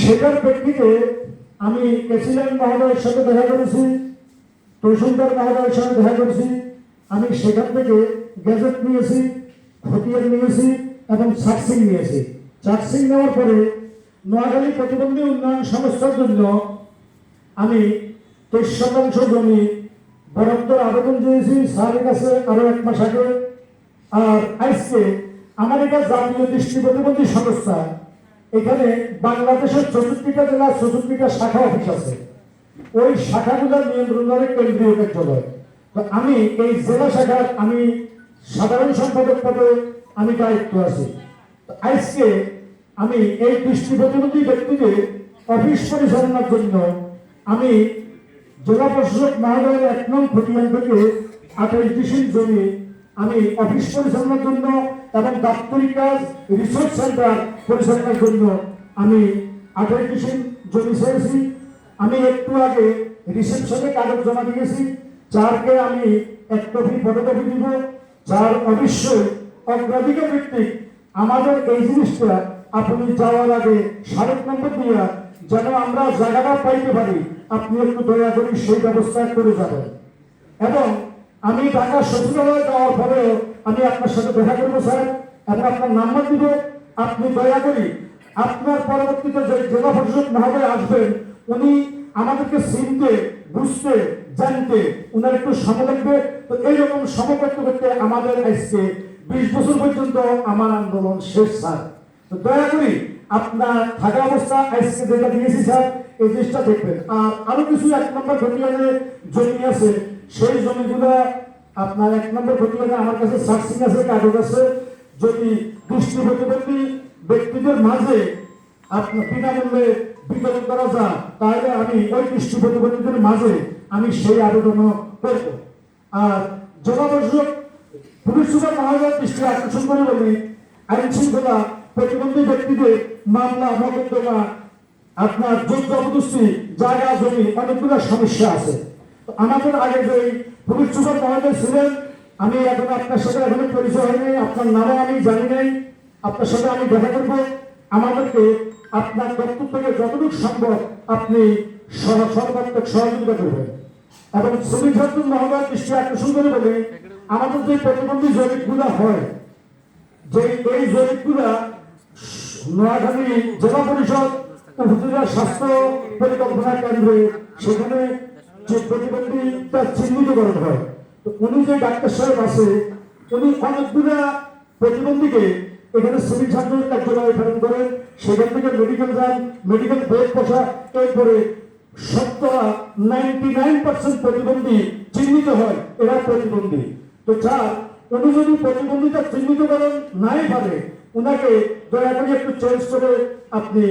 সেটার প্রেক্ষিতে আমি প্রেসিডেন্ট মহোদয়ের সাথে দেখা করেছি, তহসিলদার মহোদয়ের সাথে দেখা করেছি। আমি সেখান থেকে গ্যাজেট নিয়েছি, খতিয়ান নিয়েছি এবং চার্জশিট নিয়েছি। চার্জশিট নেওয়ার পরে নোয়াখালী প্রতিবন্ধী উন্নয়ন সংস্থার জন্য আমি 23% জমি বরাদ্দর আবেদন দিয়েছি স্যারের কাছে আরো 1 মাস আগে। আর আজকে আমার এটা জাতীয় দৃষ্টি প্রতিবন্ধী সংস্থা, এখানে বাংলাদেশের 64টা জেলার 64টা শাখা অফিস আছে। ওই শাখাগুলোর নিয়ন্ত্রণের কেন্দ্রীয় কার্যালয়। তো আমি এই জেলা শাখার আমি সাধারণ সম্পাদক পদে আমি দায়িত্ব আছি। আজকে আমি এই দৃষ্টি প্রতিবন্ধী ব্যক্তিদের অফিস পরিচালনার জন্য আমি জেলা প্রশাসক মহোদয়ের 1 নং খতিয়ান থেকে 28 জমি আমি অফিস পরিচালনার জন্য এবং দাপ্তরিক কাজ রিসোর্স সেন্টার পরিচালনার জন্য আমি 28 জমি চেয়েছি। আমি একটু আগে রিসেপশনে কাগজ জমা দিয়েছি। 4কে আমি 1 কপি ফটোকপি দিব। 4 অবশ্যই অগ্রাধিকার ভিত্তিক আমাদের এই জিনিসটা আপনি যাওয়ার আগে 7 নম্বর দিয়া যেন আমরা জায়গাটা পাইতে পারি, আপনি একটু দয়া করে সেই ব্যবস্থা করে যাবেন। এবং আমি ঢাকা সচিবালয়ে যাওয়ার পরেও আমি আপনার সাথে দেখা করবো স্যার, এবং আপনার নাম্বার দিব। আপনি দয়া করি আপনার পরবর্তীতে যে জেলা পরিষদ মহোদয় আসবেন, উনি আমাদেরকে চিনতে, বুঝতে, জানতে উনার একটু সময় লাগবে। তো এইরকম সময় করতে করতে আমাদের আজকে 20 বছর পর্যন্ত আমার আন্দোলন শেষ স্যার। তো দয়া করি আপনার থাকা অবস্থা আজকে যেটা দিয়েছি স্যার, এই জিনিসটা দেখবেন। আর আরো কিছু 1 নম্বর খতিয়ানে জমি আছে, সেই জমিগুলো আপনার 1 নম্বর খতিয়ানে আমার কাছে সার্চিং আছে, কাগজ আছে। যদি দৃষ্টি প্রতিবন্ধী ব্যক্তিদের মাঝে আপনার বিনামূল্যে বিতরণ করা যায়, তাহলে আমি ওই দৃষ্টি প্রতিবন্ধীদের মাঝে আমি সেই আবেদন করব। আর জেলা পরিষদ পুলিশ সুপার মহোদয়ের দৃষ্টি আকর্ষণ করে বলি, আইন শৃঙ্খলা প্রতিবন্ধী ব্যক্তিদের মামলা মোকদ্দমা, আপনার যোগ জবরদস্তি, জায়গা জমি অনেকগুলো সমস্যা আছে। তো আমাদের আগে যে পুলিশ সুপার মহোদয় ছিলেন, আমি এখন আপনার সাথে এখনো পরিচয় হয়নি, আপনার নামও আমি জানি নাই। আপনার সাথে আমি দেখা করব। আমাদেরকে আপনার দপ্তর থেকে যতটুকু সম্ভব আপনি সর্বাত্মক সহযোগিতা করবেন। এবং শ্রমিক ছাত্র মহোদয় দৃষ্টি আকর্ষণ করে বলে, আমাদের যে প্রতিবন্ধী জরিপগুলো হয়, যে এই জরিপগুলা নোয়াখালী জেলা পরিষদ উপজেলা স্বাস্থ্য পরিকল্পনা কেন্দ্রে সেখানে যে প্রতিবন্ধীটা চিহ্নিতকরণ হয়, তো উনি যে ডাক্তার সাহেব আছে, উনি অনেকগুলা প্রতিবন্ধীকে এখানে শ্রমিক ছাত্র কার্যালয়ে প্রেরণ করেন। সেখান থেকে মেডিকেল যান, মেডিকেল বোর্ড বসা, এরপরে 99% প্রতিবন্ধী চিহ্নিত হয়, এরা প্রতিবন্ধী। তো যার উনি যদি প্রতিবন্ধিতা চিহ্নিতকরণ নাই পারে, উনাকে দয়া করে একটু চেঞ্জ করে আপনি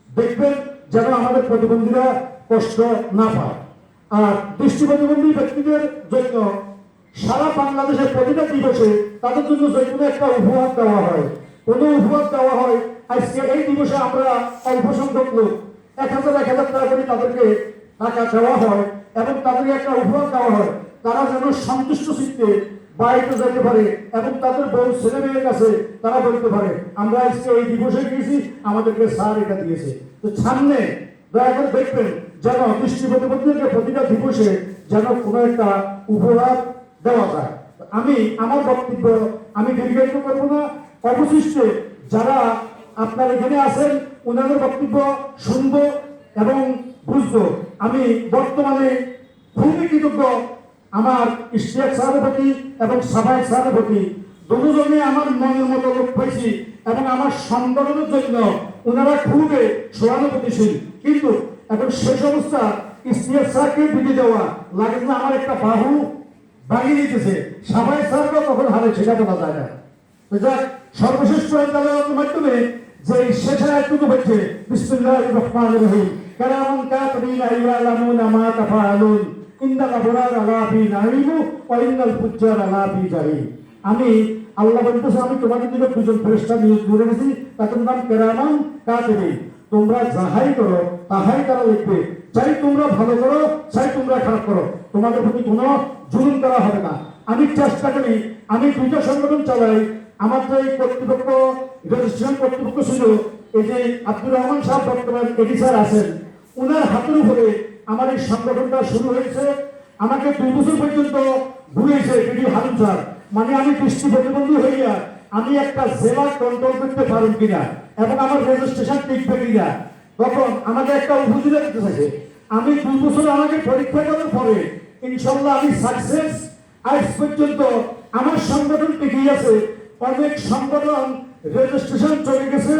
দেখবেন যেন আমাদের প্রতিবন্ধীরা কষ্ট না পায়। আর দৃষ্টি প্রতিবন্ধী ব্যক্তিদের জন্য সারা বাংলাদেশের প্রতিটা দিবসে তাদের জন্য যে কোনো একটা উপহার দেওয়া হয়। কোনো উপহার দেওয়া হয়, আজকে এই দিবসে আমরা অল্প সংখ্যক লোক 1000 টাকা করে তাদেরকে টাকা দেওয়া হয় এবং তাদেরকে একটা উপহার দেওয়া হয়। তারা যেন সন্তুষ্ট চিত্তে বাড়িতে যেতে পারে এবং তাদের বড় ছেলে মেয়ের কাছে তারা বলতে পারে, আমরা আজকে এই দিবসে গিয়েছি, আমাদেরকে স্যার এটা দিয়েছে। তো সামনে দয়া করে দেখবেন যেন দৃষ্টি প্রতিবন্ধীদেরকে প্রতিটা দিবসে যেন কোনো একটা উপহার দেওয়া যায়। আমি আমার বক্তব্য আমি দীর্ঘায়িত করবো না। অবশিষ্টে যারা আপনার এখানে আছেন, ওনাদের বক্তব্য শুনবো এবং বুঝবো। আমি বর্তমানে খুবই কৃতজ্ঞ আমার ইশতিয়াক স্যারের প্রতি এবং সাফায়েত স্যারের প্রতি। দুজনে আমার মনের মতো লোক পাইছি এবং আমার সংগঠনের জন্য ওনারা খুবই সহানুভূতিশীল। কিন্তু এখন শেষ অবস্থা ইশতিয়াক স্যারকে বিধি দেওয়া লাগে না, আমার একটা বাহু ভাঙিয়ে দিতেছে। সাফায়েত স্যারকেও কখন হারে সেটা বলা যায় না। যাক, সর্বশেষ প্রয়ানের মাধ্যমে যে শেষ আয়াতটুকু হচ্ছে বিসমিল্লাহির রহমানির রহিম, কালামান কাতিবিনা ইয়ালামুনা মা তাফআলুন ইন্নাল আবরারা লাফি নাঈম ওয়া ইন্নাল ফুজ্জারা লাফি জাহিম। আমি আল্লাহ বলতেছে, আমি তোমাদের দিকে দুজন ফেরেশতা নিয়োগ করে দিয়েছি, তাদের নাম কিরামান কাতিবিন। তোমরা যাহাই করো তাহাই তারা লিখবে, চাই তোমরা ভালো করো চাই তোমরা খারাপ করো, তোমাদের প্রতি কোনো জুলুম করা হবে না। আমি চেষ্টা করি, আমি 2টা সংগঠন চালাই। আমার যে কর্তৃপক্ষ রেজিস্ট্রেশন কর্তৃপক্ষ ছিল, এই যে আব্দুর রহমান সাহেব বর্তমান এডি স্যার আছেন, ওনার হাতের উপরে আমার এই সংগঠনটা শুরু হয়েছে। আমাকে 2 বছর পর্যন্ত ঘুরেছে বিডি হারুন স্যার, মানে আমি দৃষ্টি প্রতিবন্ধী হইয়া আমি একটা জেলা কন্ট্রোল করতে পারব কিনা এবং আমার রেজিস্ট্রেশন টিকবে কিনা, তখন আমাকে একটা উপজেলা দিতে থাকে। আমি 2 বছর আমাকে পরীক্ষা করার পরে ইনশাল্লাহ আমি সাকসেস। আজ পর্যন্ত আমার সংগঠন টিকে আছে। অনেক সংগঠন রেজিস্ট্রেশন চলে গেছে,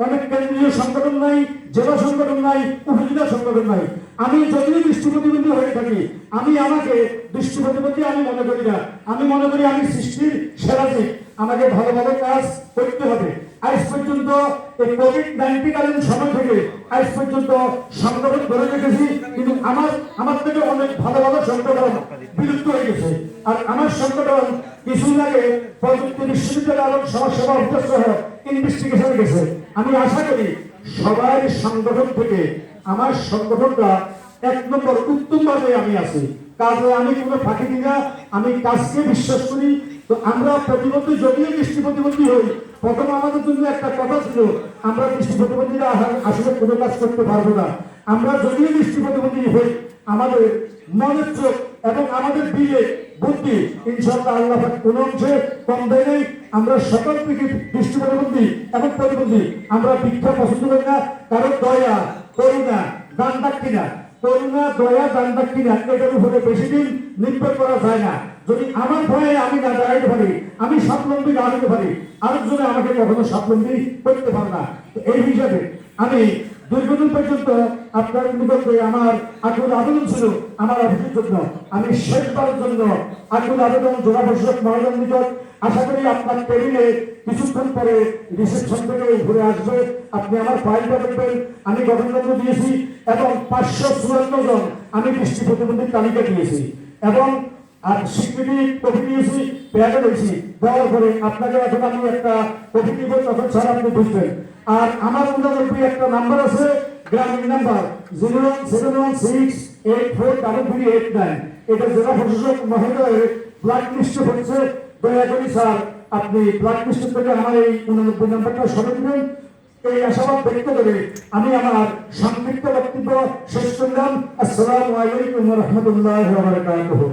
অনেক কেন্দ্রীয় সংগঠন নাই, জেলা সংগঠন নাই, উপজেলা সংগঠন নাই। আমি যদিও দৃষ্টি প্রতিবন্ধী হয়ে থাকি, আমি আমাকে দৃষ্টি প্রতিবন্ধী আমি মনে করি না। আমি মনে করি আমি সৃষ্টির সেরা দিক, আমাকে ভালো ভালো কাজ করতে হবে। আজ পর্যন্ত এই কোভিড-19 কালীন সময় থেকে আজ পর্যন্ত সংগঠন ধরে রেখেছি, কিন্তু আমার থেকে অনেক ভালো ভালো সংগঠন বিলুপ্ত হয়ে গেছে। আর আমার সংগঠন কিছুদিন আগে প্রযুক্তি বিশ্ববিদ্যালয় এবং সমাজসেবা অফিসার সহ ইনভেস্টিগেশনে গেছে। আমি আশা করি সবার সংগঠন থেকে আমার সংগঠনটা 1 নম্বর উত্তমভাবে আমি আছি। কাজে আমি কোনো ফাঁকি দিই না, আমি কাজকে বিশ্বাস করি। তো আমরা প্রতিবন্ধী যদিও দৃষ্টি প্রতিবন্ধী হই, প্রথম আমাদের জন্য একটা কথা ছিল আমরা দৃষ্টি প্রতিবন্ধীরা আসলে কোনো কাজ করতে পারবো না। আমরা যদিও দৃষ্টি প্রতিবন্ধী হই, আমাদের মনের চোখ এবং আমাদের বিবেক বুদ্ধি ইনশাআল্লাহ আল্লাহ পাক কোনো অংশে কম দেয় নাই। আমরা সকল থেকে দৃষ্টি প্রতিবন্ধী এবং প্রতিবন্ধী আমরা ভিক্ষা পছন্দ করি না। কারণ দয়া করুণা দান দাক্ষিণা, করুণা দয়া দান দাক্ষিণা এটার উপরে বেশি দিন নির্ভর করা যায় না। যদি আমার ভয়ে আমি না দাঁড়াইতে পারি, আমি স্বাবলম্বী না হতে পারি, আরেকজনে আমাকে কখনো স্বাবলম্বী করতে পারে না। এই হিসাবে আমি দীর্ঘদিন পর্যন্ত আপনার নিকটে আমার আকুল আবেদন ছিল আমার অফিসের জন্য। আমি শেষবারের জন্য আকুল আবেদন জেলা পরিষদ মহোদয়ের নিকট, আশা করি আপনার টেবিলে কিছুক্ষণ পরে রিসেপশন থেকে ঘুরে আসবে, আপনি আমার ফাইলটা দেখবেন। আমি গঠনতন্ত্র দিয়েছি এবং 554 জন আমি দৃষ্টি প্রতিবন্ধীর তালিকা দিয়েছি এবং আর স্বীকৃতি কপি দিয়েছি, পেয়ারে দিয়েছি। দেওয়ার পরে আপনাকে এখন আমি একটা কপি দিব, তখন ছাড়া আপনি বুঝবেন। আর আমার 89 একটা নাম্বার আছে, গ্রামীণ নাম্বার 01716843389। এটা জেলা প্রশাসক মহোদয়ের ব্লাড লিস্টে পড়ছে। দয়া করে স্যার আপনি ব্লাড লিস্ট থেকে আমার এই 89 নাম্বারটা সরিয়ে দিবেন। এই আশাবাদ ব্যক্ত করে আমি আমার সংক্ষিপ্ত বক্তব্য শেষ করলাম। আসসালামু আলাইকুম ওয়া রাহমাতুল্লাহি ওয়া বারাকাতুহু।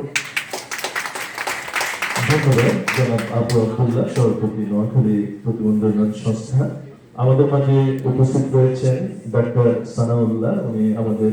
ধন্যবাদ জনাব আবু আব্দুল্লাহ, সভাপতি নোয়াখালী প্রতিবন্ধী উন্নয়ন সংস্থা। আমাদের মাঝে উপস্থিত রয়েছেন ডক্টর সানাউল্লাহ, উনি আমাদের